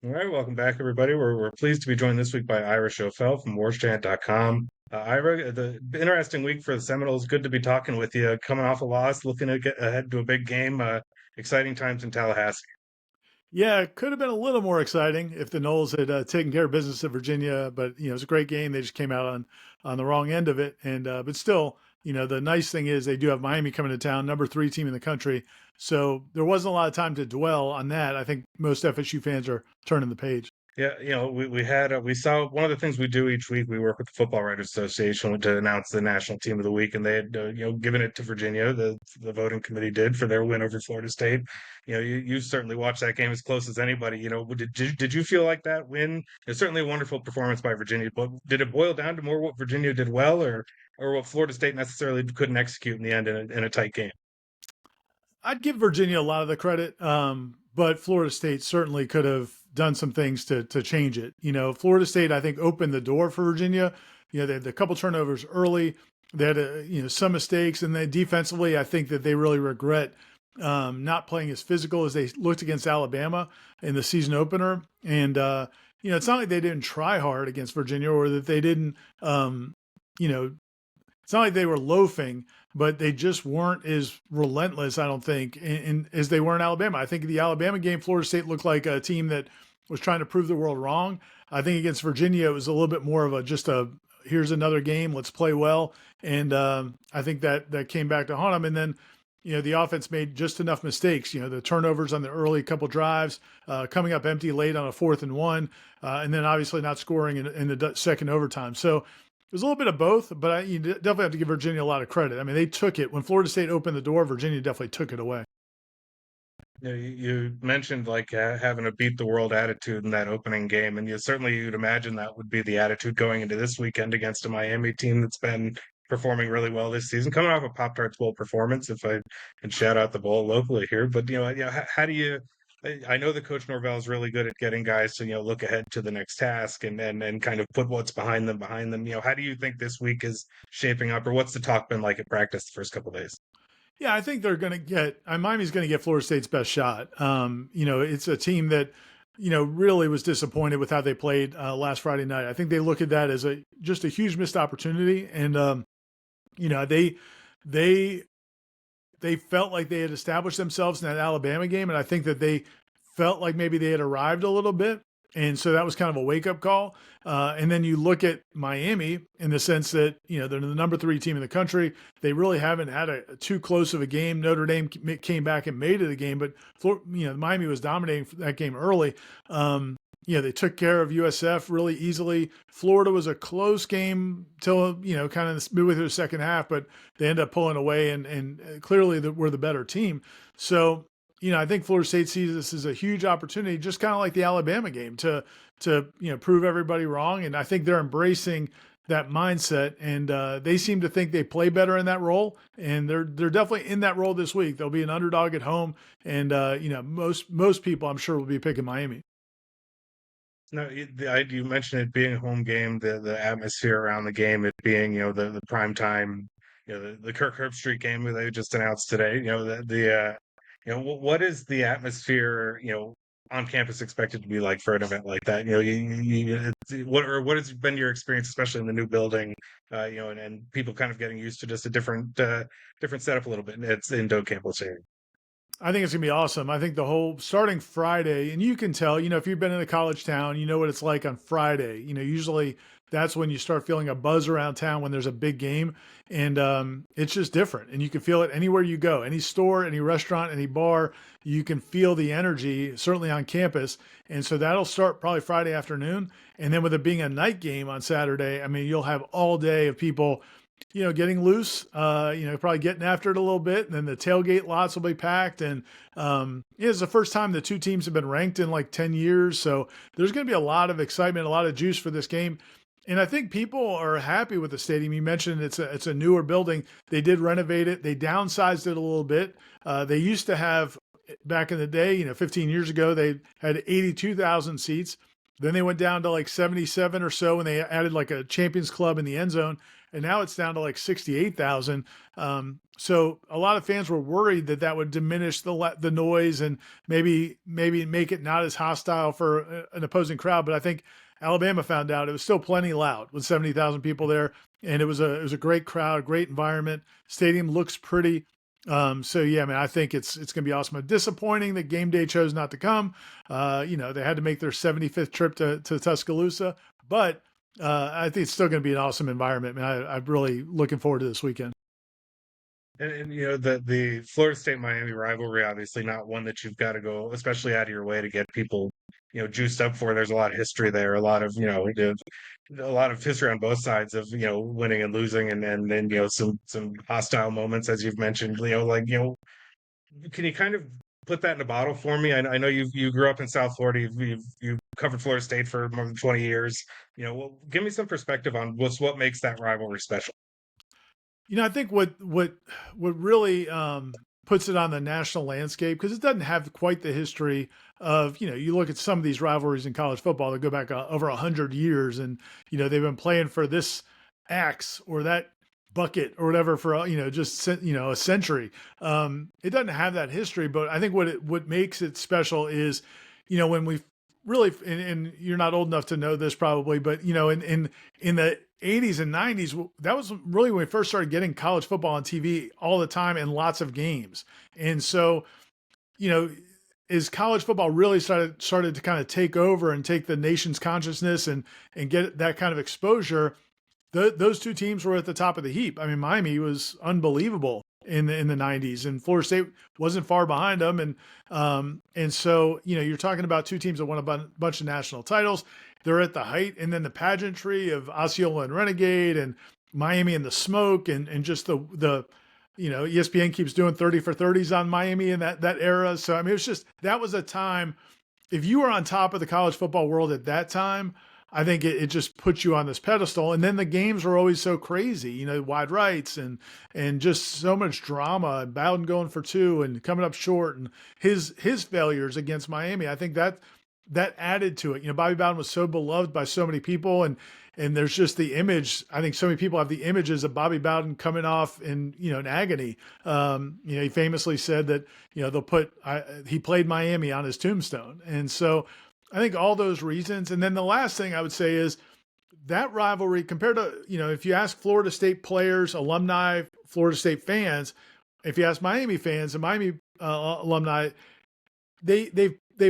All right, welcome back, everybody. We're pleased to be joined this week by Ira Schoffel from Warchant.com. Ira, the interesting week for the Seminoles. Good to be talking with you. Coming off a loss, looking to get ahead to a big game. Exciting times in Tallahassee. Yeah, it could have been a little more exciting if the Noles had taken care of business at Virginia, but it was a great game. They just came out on the wrong end of it, and but still, the nice thing is they do have Miami coming to town, number 3 team in the country. So there wasn't a lot of time to dwell on that. I think most FSU fans are turning the page. Yeah, we saw one of the things we do each week. We work with the Football Writers Association to announce the national team of the week, and they had given it to Virginia. The voting committee did for their win over Florida State. You certainly watched that game as close as anybody. Did you feel like that win? It's certainly a wonderful performance by Virginia, but did it boil down to more what Virginia did well, or what Florida State necessarily couldn't execute in the end in a tight game? I'd give Virginia a lot of the credit, but Florida State certainly could have done some things to change it. Florida State, I think, opened the door for Virginia. They had a couple turnovers early. They had some mistakes, and then defensively, I think that they really regret not playing as physical as they looked against Alabama in the season opener. And it's not like they didn't try hard against Virginia or that they didn't. You know, it's not like they were loafing, but they just weren't as relentless, I don't think, as they were in Alabama. I think the Alabama game, Florida State looked like a team that was trying to prove the world wrong. I think against Virginia, it was a little bit more of here's another game, let's play well. And I think that came back to haunt them. And then, the offense made just enough mistakes. The turnovers on the early couple drives, coming up empty late on a 4th and 1, and then obviously not scoring in the second overtime. So it was a little bit of both, but you definitely have to give Virginia a lot of credit. I mean, they took it. When Florida State opened the door, Virginia definitely took it away. You mentioned like having a beat the world attitude in that opening game, and you'd imagine that would be the attitude going into this weekend against a Miami team that's been performing really well this season, coming off a Pop Tarts Bowl performance. If I can shout out the bowl locally here, but how do you? I know that Coach Norvell is really good at getting guys to look ahead to the next task and kind of put what's behind them behind them. How do you think this week is shaping up, or what's the talk been like at practice the first couple days? Yeah, I think they're going to Miami's going to get Florida State's best shot. It's a team that, really was disappointed with how they played last Friday night. I think they look at that as just a huge missed opportunity. And, they, they, they felt like they had established themselves in that Alabama game. And I think that they felt like maybe they had arrived a little bit. And so that was kind of a wake up call. And then you look at Miami in the sense that, they're the number 3 team in the country. They really haven't had a too close of a game. Notre Dame came back and made it a game, but Miami was dominating that game early. They took care of USF really easily. Florida was a close game till, kind of midway through the second half, but they ended up pulling away and clearly were the better team. So, I think Florida State sees this as a huge opportunity, just kind of like the Alabama game, to prove everybody wrong. And I think they're embracing that mindset, and they seem to think they play better in that role. And they're definitely in that role this week. They'll be an underdog at home, and most people, I'm sure, will be picking Miami. No, you mentioned it being a home game, the atmosphere around the game, it being the prime time, the Kirk Herbstreit game that they just announced today. What is the atmosphere on campus expected to be like for an event like that? What has been your experience, especially in the new building, and people kind of getting used to just a different setup a little bit. It's in Doak Campbell Stadium. I think it's going to be awesome. I think the whole starting Friday, and you can tell, if you've been in a college town, you know what it's like on Friday. Usually that's when you start feeling a buzz around town when there's a big game. And it's just different. And you can feel it anywhere you go, any store, any restaurant, any bar. You can feel the energy, certainly on campus. And so that'll start probably Friday afternoon. And then with it being a night game on Saturday, I mean, you'll have all day of people getting loose, probably getting after it a little bit. And then the tailgate lots will be packed. And it's the first time the two teams have been ranked in like 10 years. So there's going to be a lot of excitement, a lot of juice for this game. And I think people are happy with the stadium. You mentioned it's a newer building. They did renovate it. They downsized it a little bit. They used to have, back in the day, 15 years ago, they had 82,000 seats. Then they went down to like 77 or so, and they added like a Champions Club in the end zone. and now it's down to like 68,000. So a lot of fans were worried that that would diminish the noise and maybe make it not as hostile for an opposing crowd. But I think Alabama found out it was still plenty loud with 70,000 people there, and it was a great crowd, great environment. Stadium looks pretty. So yeah, man, I think it's going to be awesome. Disappointing that game day chose not to come. They had to make their 75th trip to Tuscaloosa, but I think it's still going to be an awesome environment, man. I'm really looking forward to this weekend. And the Florida State Miami rivalry, obviously not one that you've got to go especially out of your way to get people juiced up for. There's a lot of history there, a lot of a lot of history on both sides of winning and losing, and then some hostile moments as you've mentioned. Can you kind of put that in a bottle for me? I know you grew up in South Florida. You've covered Florida State for more than 20 years. Well, give me some perspective on what makes that rivalry special. I think what really puts it on the national landscape, because it doesn't have quite the history of, you look at some of these rivalries in college football that go back over 100 years, and they've been playing for this axe or that bucket or whatever for just a century. It doesn't have that history, but I think what makes it special is when we really, and you're not old enough to know this probably, but in the 80s and 90s, that was really when we first started getting college football on TV all the time and lots of games. And so, as college football really started to kind of take over and take the nation's consciousness and get that kind of exposure, those two teams were at the top of the heap. I mean, Miami was unbelievable in the 90s, and Florida State wasn't far behind them. And so, you're talking about two teams that won a bunch of national titles. They're at the height, and then the pageantry of Osceola and Renegade and Miami and the Smoke, and just the ESPN keeps doing 30 for 30s on Miami in that era. So, I mean, that was a time, if you were on top of the college football world at that time, I think it just puts you on this pedestal. And then the games were always so crazy, wide rights and just so much drama, and Bowden going for two and coming up short, and his failures against Miami. I think that added to it. Bobby Bowden was so beloved by so many people, and there's just the image. I think so many people have the images of Bobby Bowden coming off in agony. He famously said that he played Miami on his tombstone, and so I think all those reasons. And then the last thing I would say is that rivalry compared to, if you ask Florida State players, alumni, Florida State fans, if you ask Miami fans and Miami alumni, they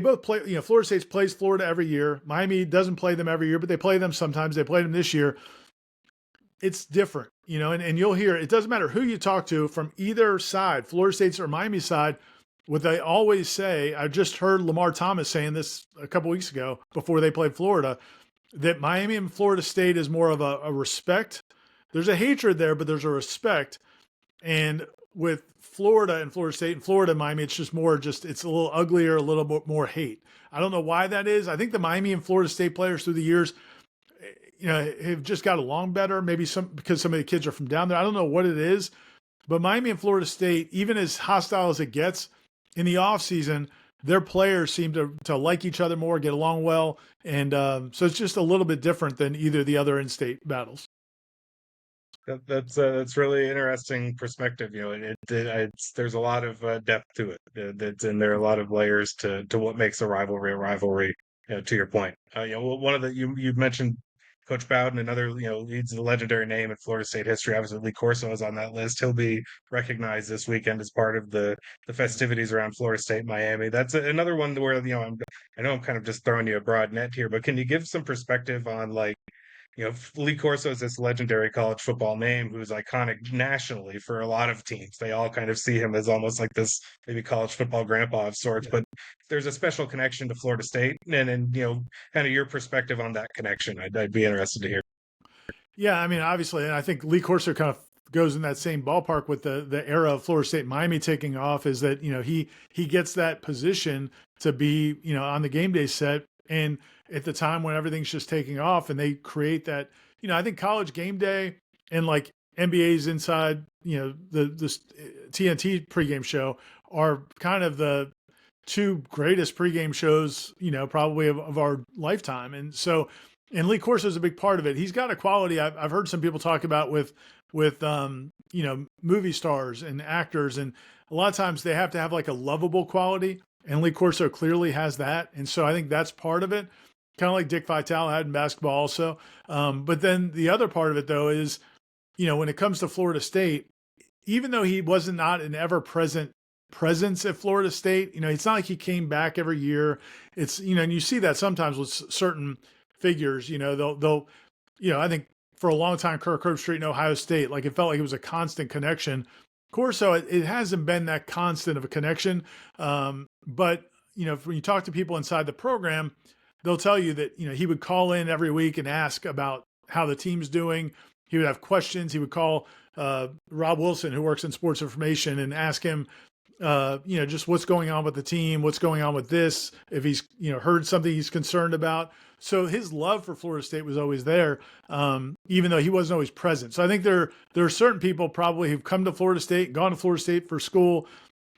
both play, Florida State plays Florida every year. Miami doesn't play them every year, but they play them sometimes. They played them this year. It's different, and you'll hear, it doesn't matter who you talk to from either side, Florida State's or Miami side, what they always say. I just heard Lamar Thomas saying this a couple weeks ago before they played Florida, that Miami and Florida State is more of a respect. There's a hatred there, but there's a respect. And with Florida and Florida State and Florida and Miami, it's just it's a little uglier, a little bit more hate. I don't know why that is. I think the Miami and Florida State players through the years, have just got along better. Maybe because some of the kids are from down there. I don't know what it is, but Miami and Florida State, even as hostile as it gets, in the offseason, their players seem to like each other more, get along well. And so it's just a little bit different than either the other in-state battles. That's really interesting perspective. There's a lot of depth to it. And there are a lot of layers to what makes a rivalry a rivalry. To your point, one of the you mentioned Coach Bowden, another, he's a legendary name in Florida State history. Obviously, Lee Corso is on that list. He'll be recognized this weekend as part of the festivities around Florida State, Miami. That's another one where, I know I'm kind of just throwing you a broad net here, but can you give some perspective on, Lee Corso is this legendary college football name who's iconic nationally for a lot of teams. They all kind of see him as almost like this maybe college football grandpa of sorts, but there's a special connection to Florida State, and kind of your perspective on that connection. I'd be interested to hear. Yeah, I mean, obviously, and I think Lee Corso kind of goes in that same ballpark with the era of Florida State Miami taking off, is that he gets that position to be on the game day set, and at the time when everything's just taking off, and they create that, I think College Game Day and like NBA's Inside, the TNT pregame show are kind of the two greatest pregame shows, probably of our lifetime. And so And Lee Corso is a big part of it. He's got a quality I've heard some people talk about with movie stars and actors, and a lot of times they have to have like a lovable quality, and Lee Corso clearly has that, and so I think that's part of it. Kind of like Dick Vitale had in basketball also. But then the other part of it though is, when it comes to Florida State, even though he wasn't not an ever present presence at Florida State, it's not like he came back every year. It's, and you see that sometimes with certain figures, they'll, I think for a long time, Kirk Herbstreit in Ohio State, like it felt like it was a constant connection. Corso, it hasn't been that constant of a connection. But, when you talk to people inside the program, they'll tell you that, he would call in every week and ask about how the team's doing. He would have questions. He would call Rob Wilson, who works in sports information, and ask him, just what's going on with the team, what's going on with this, if he's, heard something he's concerned about. So his love for Florida State was always there, even though he wasn't always present. So I think there are certain people probably who've come to Florida State, gone to Florida State for school,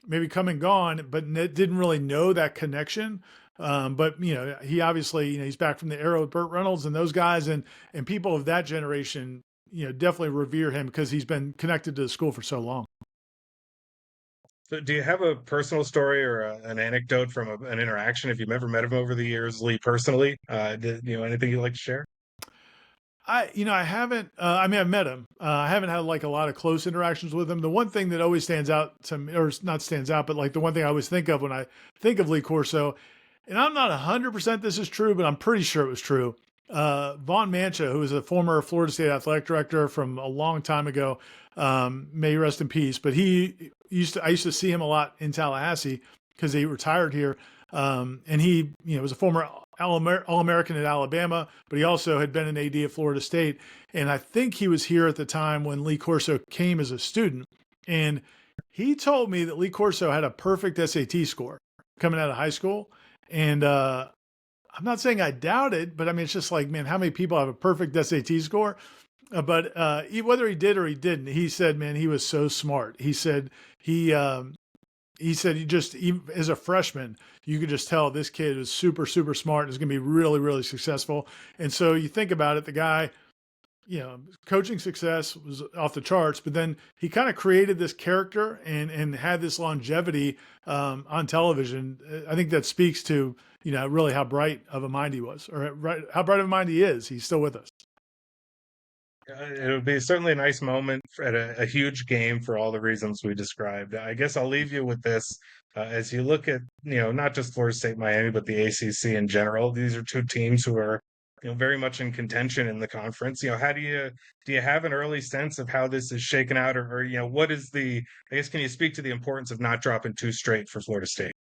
maybe come and gone, but didn't really know that connection. But he obviously, he's back from the era with Burt Reynolds and those guys, and people of that generation, definitely revere him because he's been connected to the school for so long. So do you have a personal story or an anecdote from an interaction, if you've ever met him over the years, Lee, personally? Anything you'd like to share? I haven't, I've met him. I haven't had like a lot of close interactions with him. The one thing that always stands out to me, or not stands out, but like the one thing I always think of when I think of Lee Corso, and I'm not 100% this is true, but I'm pretty sure it was true. Vaughn Mancha, who was a former Florida State athletic director from a long time ago, may he rest in peace, but I used to see him a lot in Tallahassee because he retired here. And he, was a former All-American at Alabama, but he also had been an AD at Florida State. And I think he was here at the time when Lee Corso came as a student. And he told me that Lee Corso had a perfect SAT score coming out of high school. And I'm not saying I doubt it, but I mean, it's just like, man, how many people have a perfect SAT score? But whether he did or he didn't, he said, man, he was so smart. He said he just, even as a freshman, you could just tell this kid is super, super smart and is going to be really, really successful. And so you think about it, the guy, coaching success was off the charts, but then he kind of created this character and had this longevity on television. I think that speaks to, really how bright of a mind he was, or how bright of a mind he is. He's still with us. It would be certainly a nice moment at a huge game for all the reasons we described. I guess I'll leave you with this. As you look at, not just Florida State, Miami, but the ACC in general, these are two teams who are, very much in contention in the conference. How do you have an early sense of how this is shaken out, or what is I guess, can you speak to the importance of not dropping two straight for Florida State?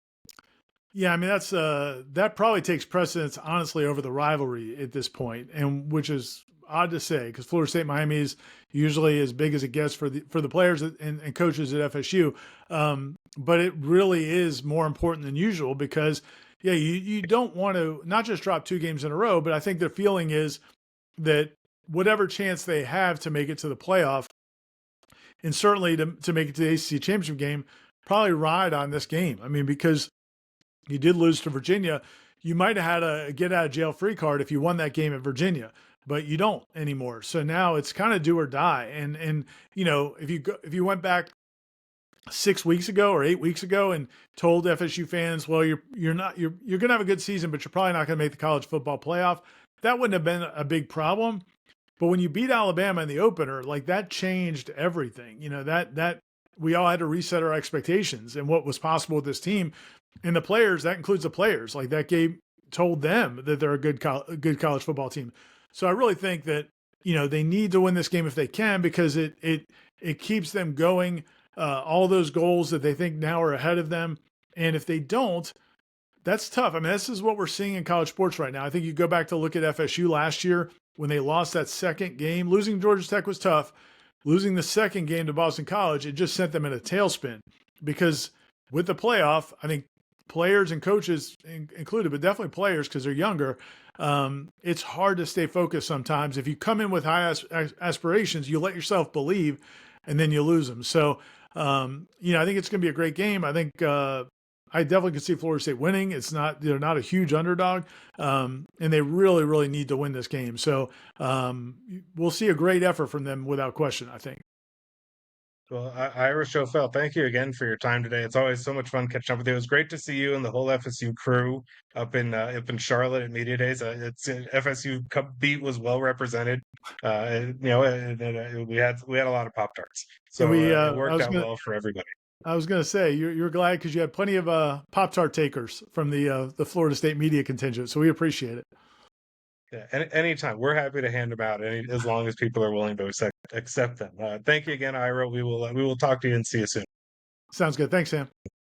Yeah, I mean, that probably takes precedence, honestly, over the rivalry at this point, and which is odd to say because Florida State Miami is usually as big as it gets for the players and coaches at FSU. But it really is more important than usual because, yeah, you don't want to not just drop two games in a row, but I think the feeling is that whatever chance they have to make it to the playoff, and certainly to make it to the ACC championship game, probably ride on this game. I mean, because you did lose to Virginia, you might have had a get out of jail free card if you won that game at Virginia, but you don't anymore. So now it's kind of do or die. And if you went back 6 weeks ago or 8 weeks ago and told FSU fans, well, you're going to have a good season, but you're probably not going to make the college football playoff, that wouldn't have been a big problem. But when you beat Alabama in the opener, like that changed everything. That we all had to reset our expectations and what was possible with this team. And the players, that includes the players, like that game told them that they're a good college football team. So I really think that, they need to win this game if they can, because it keeps them going, all those goals that they think now are ahead of them. And if they don't, that's tough. I mean, this is what we're seeing in college sports right now. I think you go back to look at FSU last year when they lost that second game. Losing Georgia Tech was tough. Losing the second game to Boston College, it just sent them in a tailspin, because with the playoff, I think players and coaches included, but definitely players because they're younger, it's hard to stay focused sometimes. If you come in with high aspirations, you let yourself believe, and then you lose them. So, I think it's going to be a great game. I think I definitely could see Florida State winning. It's not they're not a huge underdog, and they really really need to win this game. So we'll see a great effort from them without question. I think. Well, Ira Schoffel, thank you again for your time today. It's always so much fun catching up with you. It was great to see you and the whole FSU crew up in Charlotte at Media Days. It's FSU Cup beat was well represented. We had a lot of Pop Tarts, And so we, it worked out well for everybody. I was gonna say you're glad because you had plenty of Pop Tart takers from the Florida State media contingent, so we appreciate it. Yeah, anytime we're happy to hand them out, as long as people are willing to accept them. Thank you again, Ira. We will talk to you and see you soon. Sounds good. Thanks, Sam.